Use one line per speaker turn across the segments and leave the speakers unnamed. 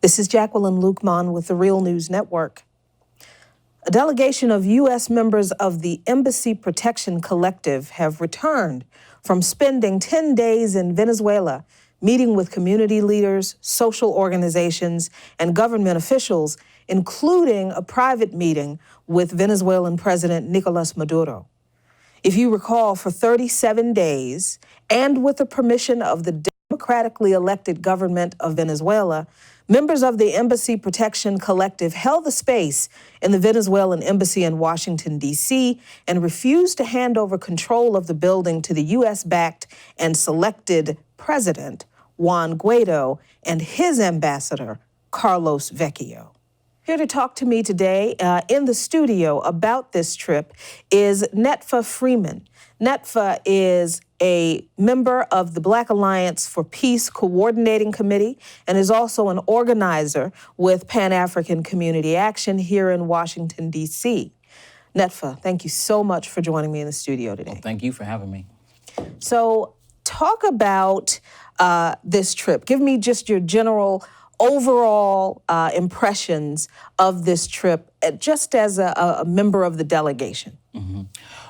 This is Jacqueline Luqman with the Real News Network. A delegation of U.S. members of the Embassy Protection Collective have returned from spending 10 days in Venezuela, meeting with community leaders, social organizations, and government officials, including a private meeting with Venezuelan President Nicolas Maduro. If you recall, for 37 days, and with the permission of the democratically elected government of Venezuela, members of the Embassy Protection Collective held the space in the Venezuelan embassy in Washington, D.C., and refused to hand over control of the building to the U.S.-backed and selected president, Juan Guaido, and his ambassador, Carlos Vecchio. Here to talk to me today in the studio about this trip is Netfa Freeman. Netfa is a member of the Black Alliance for Peace Coordinating Committee and is also an organizer with Pan-African Community Action here in Washington, D.C. Netfa, thank you so much for joining me in the studio today.
Well, thank you for having me.
So talk about this trip. Give me just your general overall impressions of this trip, just as a member of the delegation.
Mm-hmm.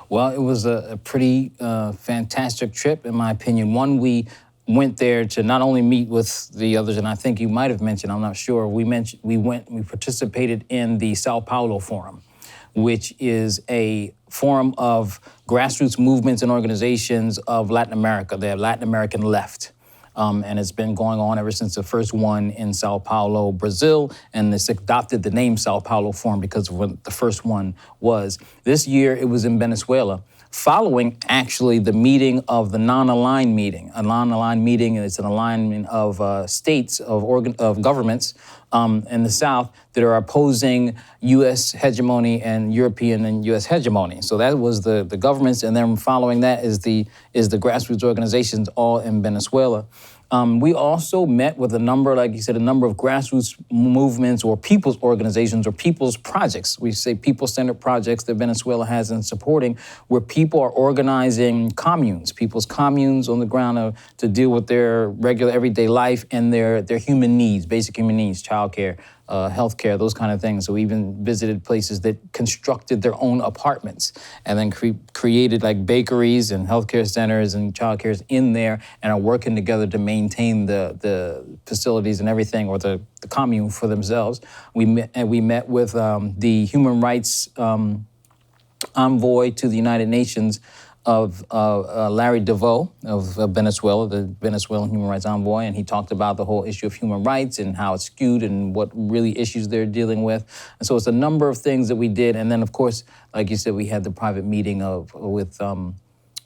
Well, it was a pretty fantastic trip, in my opinion. One, we went there to not only meet with the others, and I think you might have mentioned, I'm not sure, we participated in the Sao Paulo Forum, which is a forum of grassroots movements and organizations of Latin America. They have Latin American left. And it's been going on ever since the first one in Sao Paulo, Brazil, and it's adopted the name Sao Paulo Forum because of what the first one was. This year, it was in Venezuela, following actually the meeting of the non-aligned meeting. A non-aligned meeting is an alignment of states, of governments in the South that are opposing U.S. hegemony and European and U.S. hegemony. So that was the governments, and then following that is the grassroots organizations all in Venezuela. We also met with a number, like you said, a number of grassroots movements or people's organizations or people's projects. We say people-centered projects that Venezuela has in supporting, where people are organizing communes, people's communes on the ground to deal with their regular everyday life and their human needs, basic human needs, childcare, healthcare, those kind of things. So we even visited places that constructed their own apartments and then created like bakeries and healthcare centers and childcares in there and are working together to maintain the facilities and everything, or the commune for themselves. We met with the human rights envoy to the United Nations of Larry DeVoe of Venezuela, the Venezuelan human rights envoy, and he talked about the whole issue of human rights and how it's skewed and what really issues they're dealing with. And so it's a number of things that we did. And then, of course, like you said, we had the private meeting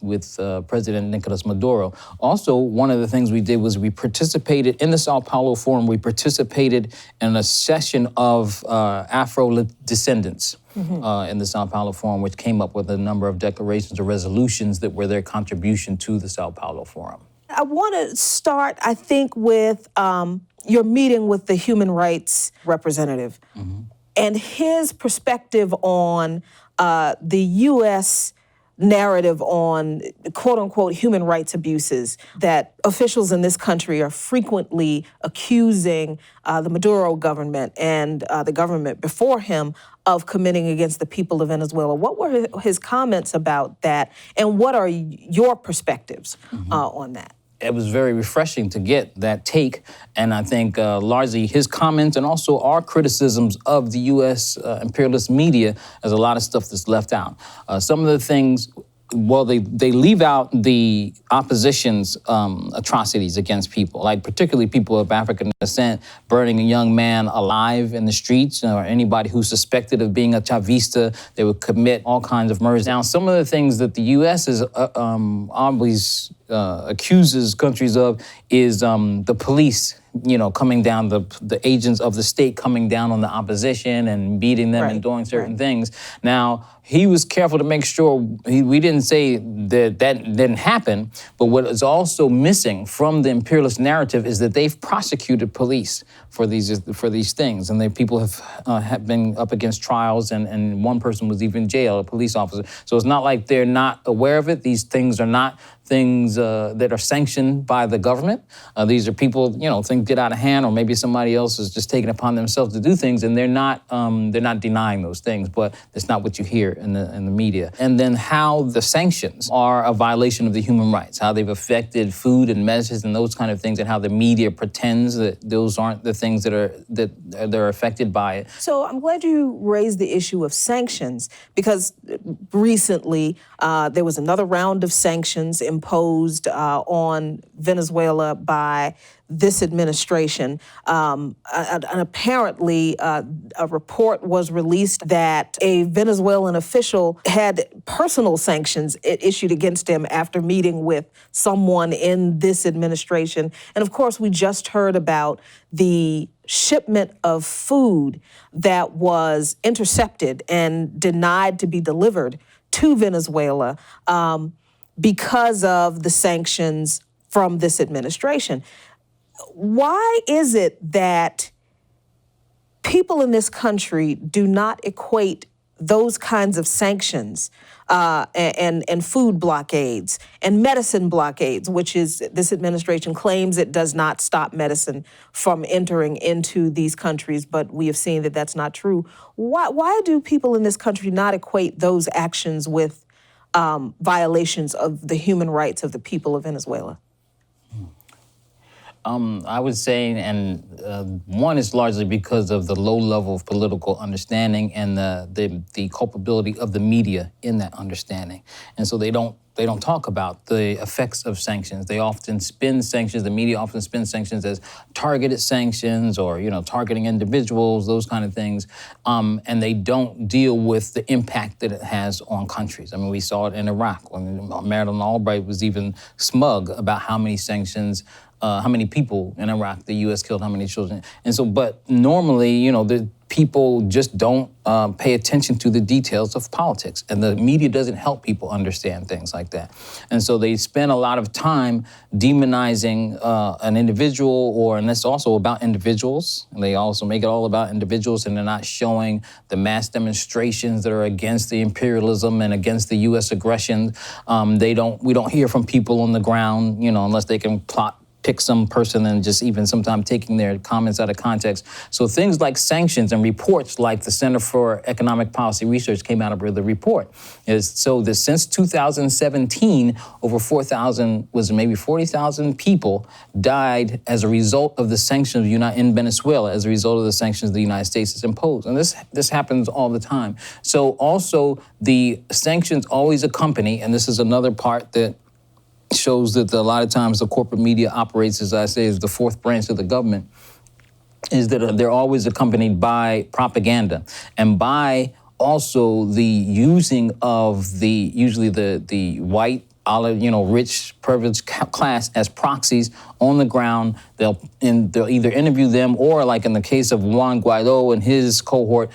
with President Nicolas Maduro. Also, one of the things we did was we participated in the Sao Paulo Forum. We participated in a session of afro-descendants in the Sao Paulo Forum, which came up with a number of declarations or resolutions that were their contribution to the Sao Paulo Forum.
I want to start, I think, with your meeting with the human rights representative and his perspective on the U.S. narrative on quote-unquote human rights abuses that officials in this country are frequently accusing the Maduro government and the government before him of committing against the people of Venezuela. What were his comments about that, and what are your perspectives on that?
It was very refreshing to get that take, and I think largely his comments and also our criticisms of the U.S. Imperialist media, there's a lot of stuff that's left out. Some of the things, well, they leave out the opposition's atrocities against people, like particularly people of African descent, burning a young man alive in the streets, or anybody who's suspected of being a Chavista, they would commit all kinds of murders. Now, some of the things that the U.S. is always accuses countries of is the police, coming down, the agents of the state coming down on the opposition and beating them and doing certain things. Now, he was careful to make sure we didn't say that didn't happen, but what is also missing from the imperialist narrative is that they've prosecuted police for these things, and people have been up against trials, and one person was even jailed, a police officer. So it's not like they're not aware of it. These things are not things that are sanctioned by the government. These are people, things get out of hand, or maybe somebody else is just taking upon themselves to do things, and they're not denying those things, but it's not what you hear in the media. And then how the sanctions are a violation of the human rights, how they've affected food and medicines and those kind of things, and how the media pretends that those aren't the things that are affected by it.
So I'm glad you raised the issue of sanctions, because recently there was another round of sanctions imposed on Venezuela by this administration. And apparently a report was released that a Venezuelan official had personal sanctions issued against him after meeting with someone in this administration. And of course, we just heard about the shipment of food that was intercepted and denied to be delivered to Venezuela because of the sanctions from this administration. Why is it that people in this country do not equate those kinds of sanctions and food blockades and medicine blockades, which is, this administration claims it does not stop medicine from entering into these countries, but we have seen that that's not true. Why do people in this country not equate those actions with violations of the human rights of the people of Venezuela?
I would say, and one is largely because of the low level of political understanding and the culpability of the media in that understanding. And so they don't talk about the effects of sanctions. They often spin sanctions, the media often spins sanctions as targeted sanctions or, targeting individuals, those kind of things. And they don't deal with the impact that it has on countries. I mean, we saw it in Iraq when Madeleine Albright was even smug about how many sanctions, how many people in Iraq the U.S. killed, how many children. And so, but normally, the people just don't pay attention to the details of politics. And the media doesn't help people understand things like that. And so they spend a lot of time demonizing an individual, and it's also about individuals. And they also make it all about individuals, and they're not showing the mass demonstrations that are against the imperialism and against the U.S. aggression. We don't hear from people on the ground, unless they can pick some person and just even sometimes taking their comments out of context. So things like sanctions and reports like the Center for Economic Policy Research came out with a report is so that since 2017, over 40,000 people died as a result of the sanctions in Venezuela, as a result of the sanctions the United States has imposed. And this happens all the time. So also the sanctions always accompany, and this is another part that shows that a lot of times the corporate media operates, as I say, as the fourth branch of the government, is that they're always accompanied by propaganda and by also the using of usually the white, rich, privileged class as proxies on the ground. They'll either interview them or, like in the case of Juan Guaido and his cohort,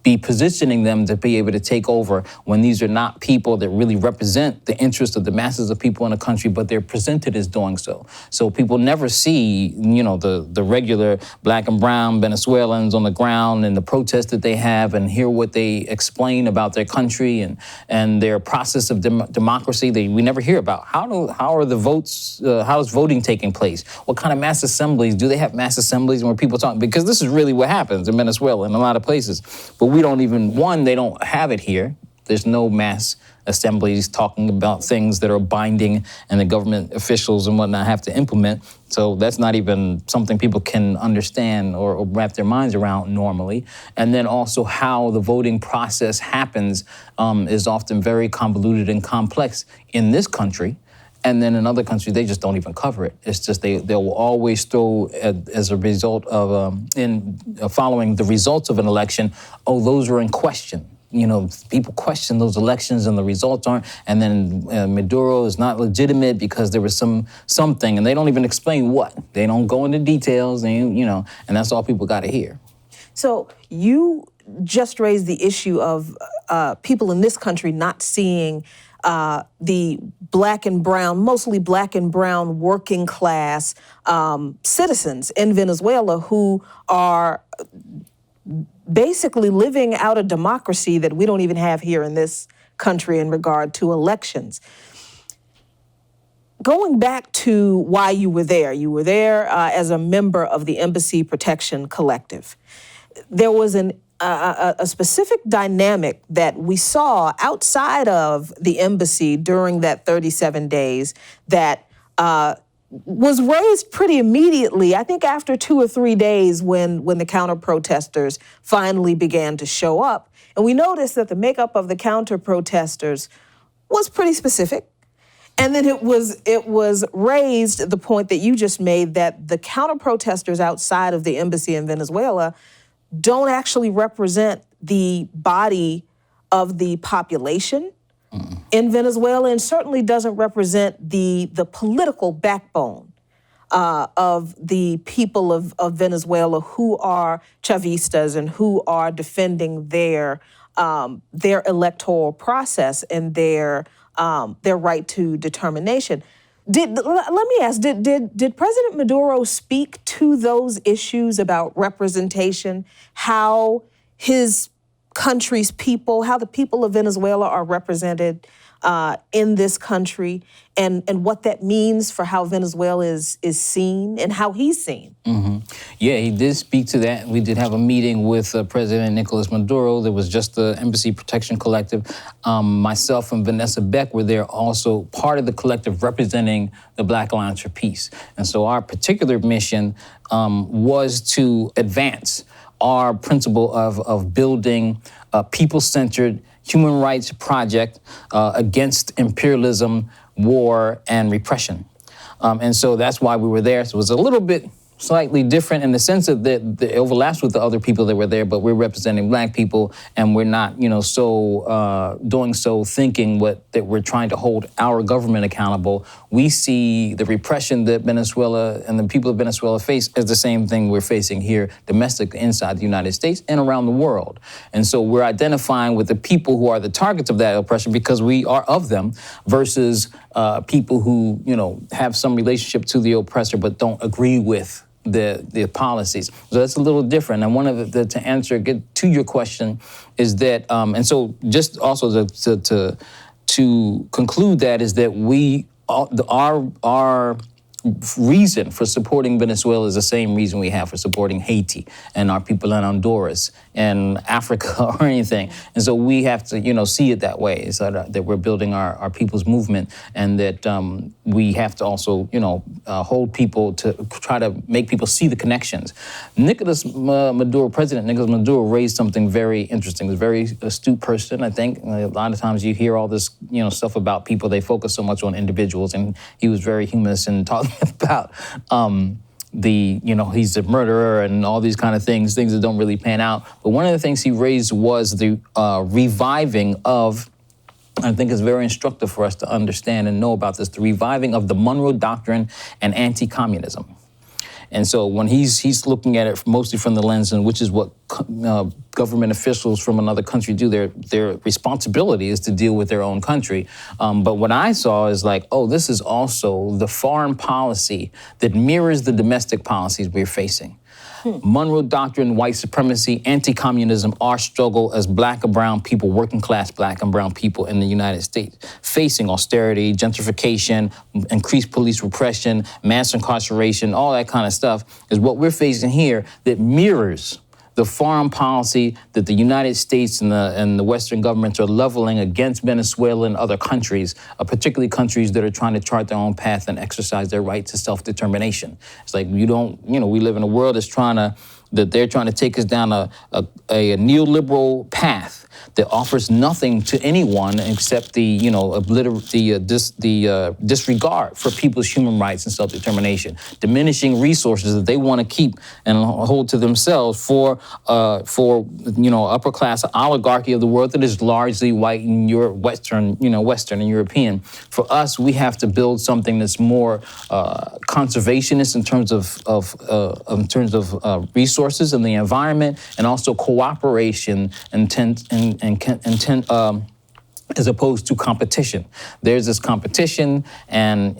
be positioning them to be able to take over when these are not people that really represent the interests of the masses of people in a country, but they're presented as doing so. So people never see, the regular black and brown Venezuelans on the ground and the protests that they have and hear what they explain about their country and their process of democracy. We never hear about how are the votes, how is voting taking place? What kind of mass assemblies? Do they have mass assemblies where people talk? Because this is really what happens in Venezuela in a lot of places. But we don't even, they don't have it here. There's no mass assemblies talking about things that are binding and the government officials and whatnot have to implement. So that's not even something people can understand or wrap their minds around normally. And then also how the voting process happens is often very convoluted and complex in this country. And then in other countries, they just don't even cover it. It's just they will always throw, as a result of following the results of an election, those are in question. People question those elections and the results aren't. And then Maduro is not legitimate because there was something, and they don't even explain what. They don't go into details, and that's all people got to hear.
So you just raised the issue of people in this country not seeing the black and brown, mostly black and brown working class citizens in Venezuela who are basically living out a democracy that we don't even have here in this country in regard to elections. Going back to why you were there as a member of the Embassy Protection Collective. There was a specific dynamic that we saw outside of the embassy during that 37 days that was raised pretty immediately, I think after 2 or 3 days when the counter-protesters finally began to show up. And we noticed that the makeup of the counter-protesters was pretty specific. And then it was raised, the point that you just made, that the counter-protesters outside of the embassy in Venezuela don't actually represent the body of the population in Venezuela, and certainly doesn't represent the political backbone of the people of Venezuela who are Chavistas and who are defending their electoral process and their right to determination. Let me ask, did President Maduro speak to those issues about representation, how his country's people, how the people of Venezuela are represented in this country, and what that means for how Venezuela is seen and how he's seen?
Mm-hmm. Yeah, he did speak to that. We did have a meeting with President Nicolas Maduro. There was just the Embassy Protection Collective. Myself and Vanessa Beck were there, also part of the collective representing the Black Alliance for Peace. And so our particular mission was to advance our principle of building a people-centered human rights project against imperialism, war, and repression. And so that's why we were there. So it was a little bit slightly different in the sense that it overlaps with the other people that were there, but we're representing Black people, and we're not, doing so thinking that we're trying to hold our government accountable. We see the repression that Venezuela and the people of Venezuela face as the same thing we're facing here domestically inside the United States and around the world. And so we're identifying with the people who are the targets of that oppression because we are of them versus people who, have some relationship to the oppressor but don't agree with the policies. So that's a little different. And one of get to your question is that, and so just also to conclude that is that our reason for supporting Venezuela is the same reason we have for supporting Haiti and our people in Honduras and Africa or anything. And so we have to, see it that way, so that we're building our people's movement, and that we have to also, hold people to try to make people see the connections. President Nicolas Maduro raised something very interesting. He's a very astute person, I think. A lot of times you hear all this, stuff about people, they focus so much on individuals, and he was very humanist in talking about he's a murderer and all these kind of things that don't really pan out. But one of the things he raised was the reviving of, I think it's very instructive for us to understand and know about this, the reviving of the Monroe Doctrine and anti-communism. And so when he's looking at it mostly from the lens, and which is what government officials from another country do, their responsibility is to deal with their own country. But what I saw is this is also the foreign policy that mirrors the domestic policies we're facing. Monroe Doctrine, white supremacy, anti-communism, our struggle as Black and brown people, working class Black and brown people in the United States, facing austerity, gentrification, increased police repression, mass incarceration, all that kind of stuff, is what we're facing here that mirrors the foreign policy that the United States and the Western governments are leveling against Venezuela and other countries, particularly countries that are trying to chart their own path and exercise their right to self-determination. It's like we live in a world that they're trying to take us down a neoliberal path that offers nothing to anyone except the disregard for people's human rights and self-determination, diminishing resources that they want to keep and hold to themselves for upper class oligarchy of the world that is largely white and Western and European. For us, we have to build something that's more conservationist in terms of resources and the environment, and also cooperation and as opposed to competition. There's this competition and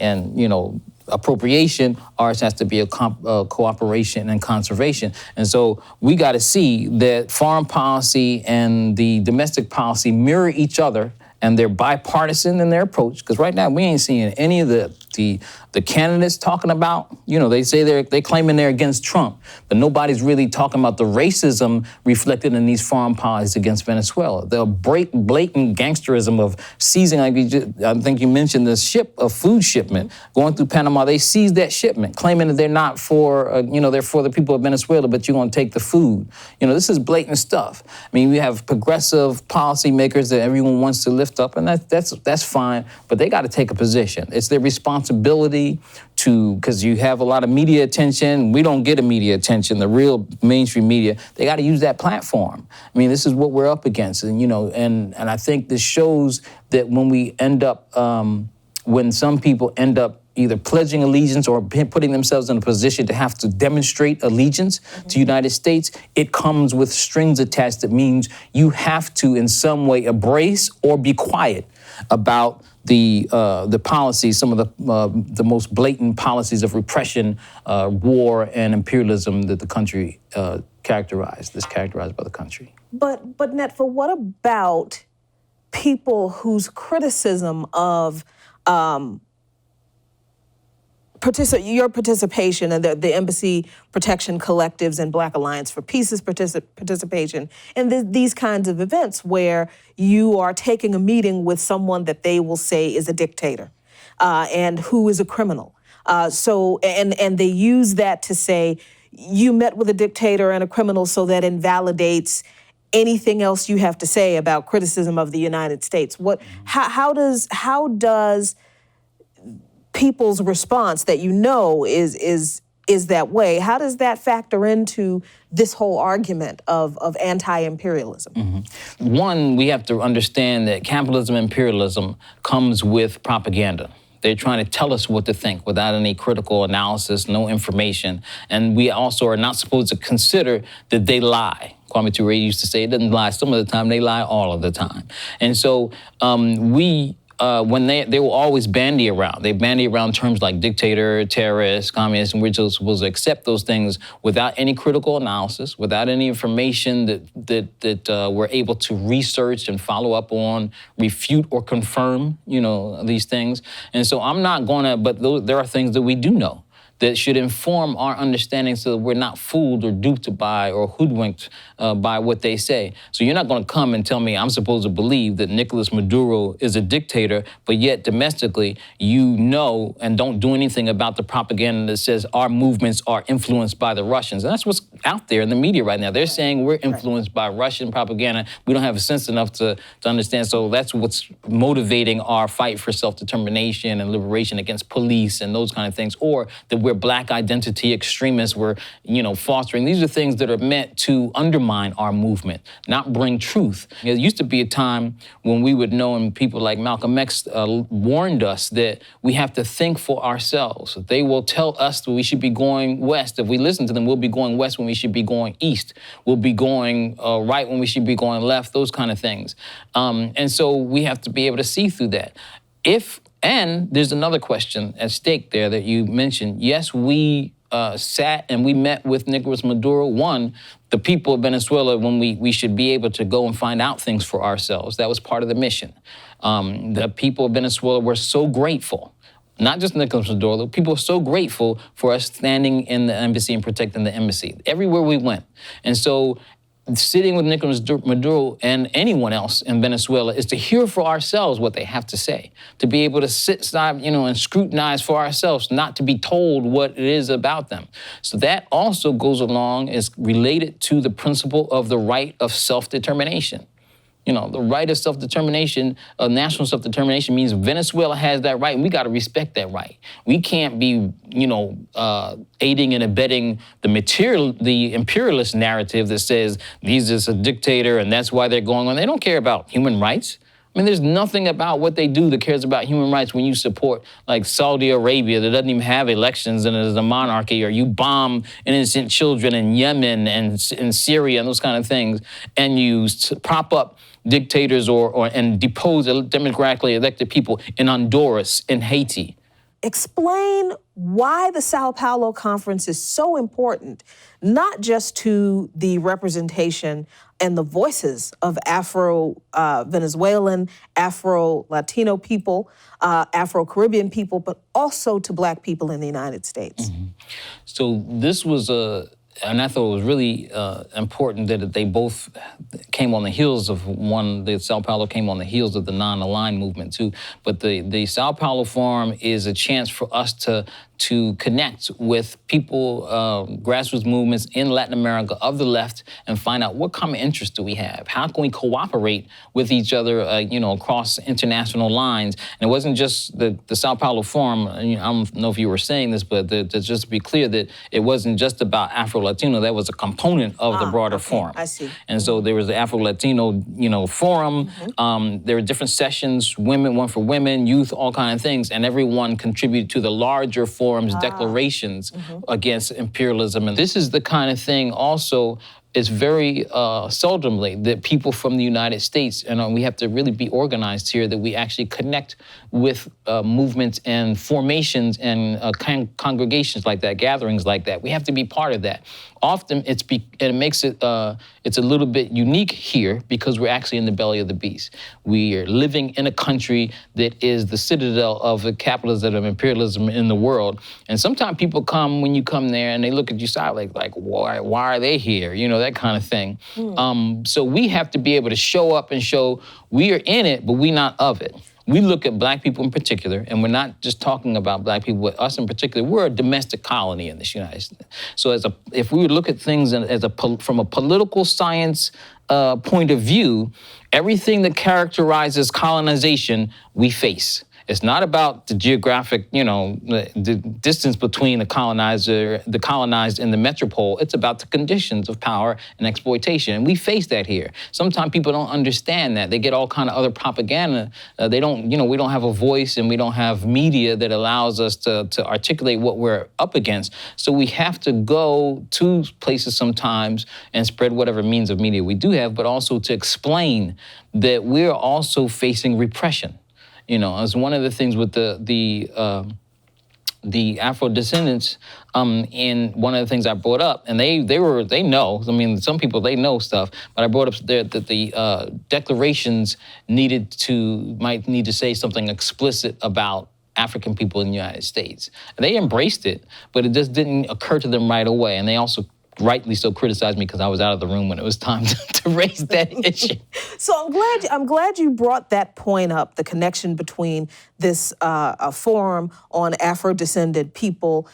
appropriation. Ours has to be a cooperation and conservation. And so we got to see that foreign policy and the domestic policy mirror each other, and they're bipartisan in their approach. Because right now we ain't seeing any of the candidates talking about, they say they claiming they're against Trump, but nobody's really talking about the racism reflected in these foreign policies against Venezuela. The blatant gangsterism of seizing, I think you mentioned the food shipment going through Panama. They seized that shipment, claiming that they're not for, they're for the people of Venezuela, but you're going to take the food. This is blatant stuff. I mean, we have progressive policymakers that everyone wants to lift up, and that's fine, but they got to take a position. It's their responsibility because you have a lot of media attention. We don't get a media attention, the real mainstream media. They got to use that platform. I mean, this is what we're up against, and I think this shows that when we end up, when some people end up either pledging allegiance or putting themselves in a position to have to demonstrate allegiance to the United States, it comes with strings attached. That means you have to in some way embrace or be quiet about the policies, some of the most blatant policies of repression, war, and imperialism that the country characterized by the country.
But Netfa, what about people whose criticism of your participation and the Embassy Protection Collectives and Black Alliance for Peace's participation in these kinds of events where you are taking a meeting with someone that they will say is a dictator and who is a criminal. And they use that to say, you met with a dictator and a criminal, so that invalidates anything else you have to say about criticism of the United States. How does people's response that is that way, how does that factor into this whole argument of anti-imperialism?
Mm-hmm. One, we have to understand that capitalism and imperialism comes with propaganda. They're trying to tell us what to think without any critical analysis, no information. And we also are not supposed to consider that they lie. Kwame Ture used to say it doesn't lie some of the time, they lie all of the time. And so when they will always bandy around. They bandy around terms like dictator, terrorist, communist, and we're just supposed to accept those things without any critical analysis, without any information that we're able to research and follow up on, refute or confirm, these things. And so I'm not gonna, but there are things that we do know that should inform our understanding so that we're not fooled or duped by or hoodwinked by what they say. So you're not gonna come and tell me I'm supposed to believe that Nicolas Maduro is a dictator, but yet domestically you know and don't do anything about the propaganda that says our movements are influenced by the Russians. And that's what's out there in the media right now. They're saying we're influenced by Russian propaganda. We don't have sense enough to understand. So that's what's motivating our fight for self-determination and liberation against police and those kind of things, or that we're Black identity extremists, we're, fostering. These are things that are meant to undermine our movement, not bring truth. There used to be a time when we would know, and people like Malcolm X warned us that we have to think for ourselves. They will tell us that we should be going west. If we listen to them, we'll be going west when we should be going east. We'll be going right when we should be going left, those kind of things. And so we have to be able to see through that. And there's another question at stake there that you mentioned. Yes, we sat and we met with Nicolas Maduro. One, the people of Venezuela, when we should be able to go and find out things for ourselves. That was part of the mission. The people of Venezuela were so grateful. Not just Nicolas Maduro, people are so grateful for us standing in the embassy and protecting the embassy everywhere we went. And so sitting with Nicolas Maduro and anyone else in Venezuela is to hear for ourselves what they have to say, to be able to sit side, and scrutinize for ourselves, not to be told what it is about them. So that also goes along, is related to the principle of the right of self-determination. The right of self-determination, national self-determination means Venezuela has that right, and we got to respect that right. We can't be, aiding and abetting the imperialist narrative that says he's just a dictator and that's why they're going on. They don't care about human rights. I mean, there's nothing about what they do that cares about human rights when you support like Saudi Arabia that doesn't even have elections and is a monarchy, or you bomb innocent children in Yemen and in Syria and those kind of things, and you prop up dictators and depose democratically elected people in Honduras, in Haiti.
Explain why the Sao Paulo conference is so important, not just to the representation and the voices of Afro-Venezuelan, Afro-Latino people, Afro-Caribbean people, but also to Black people in the United States.
Mm-hmm. So this was and I thought it was really important that they both came on the heels of one. The Sao Paulo came on the heels of the non-aligned movement too. But the Sao Paulo Forum is a chance for us to connect with people, grassroots movements in Latin America of the left, and find out what common interests do we have? How can we cooperate with each other, across international lines? And it wasn't just the Sao Paulo Forum. I don't know if you were saying this, but just to be clear, that it wasn't just about Afro-Latino. That was a component of the broader forum.
I see.
And so there was the Afro-Latino, forum. There were different sessions, one for women, youth, all kind of things, and everyone contributed to the larger forum's declarations against imperialism. And this is the kind of thing also, it's very seldomly that people from the United States, and we have to really be organized here, that we actually connect with movements and formations and congregations like that, gatherings like that. We have to be part of that. Often it makes it, it's a little bit unique here because we're actually in the belly of the beast. We are living in a country that is the citadel of the capitalism and imperialism in the world. And sometimes people come, when you come there, and they look at you sideways like why are they here? That kind of thing. So we have to be able to show up and show we are in it, but we're not of it. We look at Black people in particular, and we're not just talking about Black people, but us in particular, we're a domestic colony in this United States. So if we would look at things from a political science point of view, everything that characterizes colonization, we face. It's not about the geographic, the distance between the colonized and the metropole. It's about the conditions of power and exploitation. And we face that here. Sometimes people don't understand that. They get all kind of other propaganda. We don't have a voice, and we don't have media that allows us to articulate what we're up against. So we have to go to places sometimes and spread whatever means of media we do have, but also to explain that we're also facing repression. As one of the things with the afro-descendants, and one of the things I brought up, and they know, some people, they know stuff, but I brought up there that the declarations might need to say something explicit about African people in the United States. And they embraced it, but it just didn't occur to them right away. And they also rightly so criticized me because I was out of the room when it was time to raise that issue.
So I'm glad you brought that point up, the connection between this forum on Afro-descendant people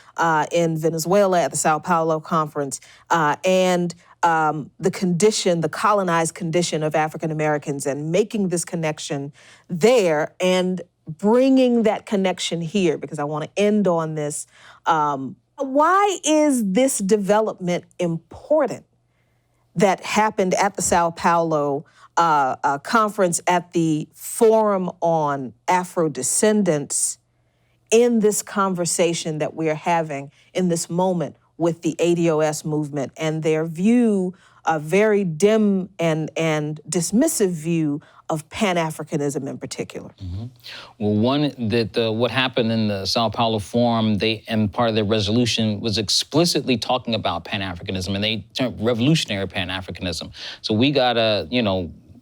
in Venezuela at the Sao Paulo conference and the colonized condition of African Americans, and making this connection there and bringing that connection here, because I want to end on this. Why is this development important that happened at the Sao Paulo conference at the Forum on Afro-Descendants in this conversation that we're having in this moment with the ADOS movement and their view, a very dim and dismissive view of Pan-Africanism in particular?
Well, what happened in the Sao Paulo Forum, and part of their resolution was explicitly talking about Pan-Africanism, and they termed revolutionary Pan-Africanism. So we gotta,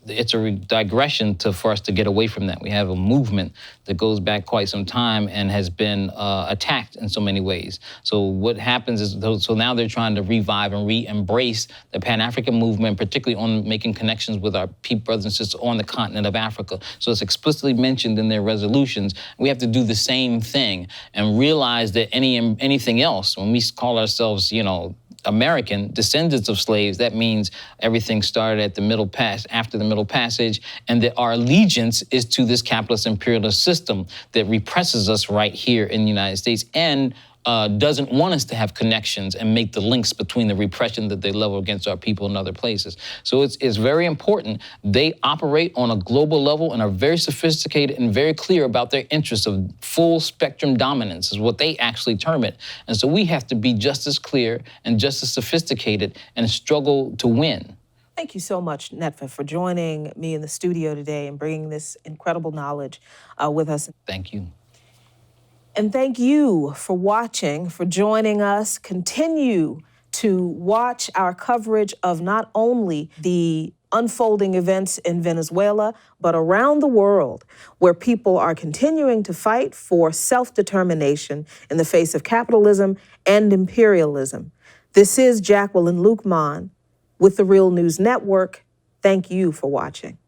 it's a digression for us to get away from that. We have a movement that goes back quite some time and has been attacked in so many ways. So what happens is, so now they're trying to revive and re-embrace the Pan-African movement, particularly on making connections with our brothers and sisters on the continent of Africa. So it's explicitly mentioned in their resolutions. We have to do the same thing and realize that anything else, when we call ourselves, American descendants of slaves, that means everything started at after the Middle Passage, and that our allegiance is to this capitalist imperialist system that represses us right here in the United States, and doesn't want us to have connections and make the links between the repression that they level against our people in other places. So it's very important. They operate on a global level and are very sophisticated and very clear about their interests of full spectrum dominance is what they actually term it. And so we have to be just as clear and just as sophisticated and struggle to win.
Thank you so much, Netfa, for joining me in the studio today and bringing this incredible knowledge with us.
Thank you.
And thank you for watching, for joining us. Continue to watch our coverage of not only the unfolding events in Venezuela, but around the world, where people are continuing to fight for self-determination in the face of capitalism and imperialism. This is Jacqueline Luqman with the Real News Network. Thank you for watching.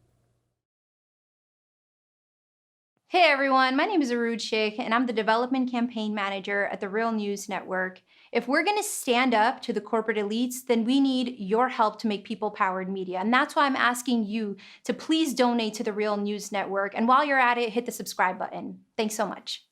Hey everyone, my name is Arooj Sheikh and I'm the Development Campaign Manager at the Real News Network. If we're gonna stand up to the corporate elites, then we need your help to make people-powered media. And that's why I'm asking you to please donate to the Real News Network. And while you're at it, hit the subscribe button. Thanks so much.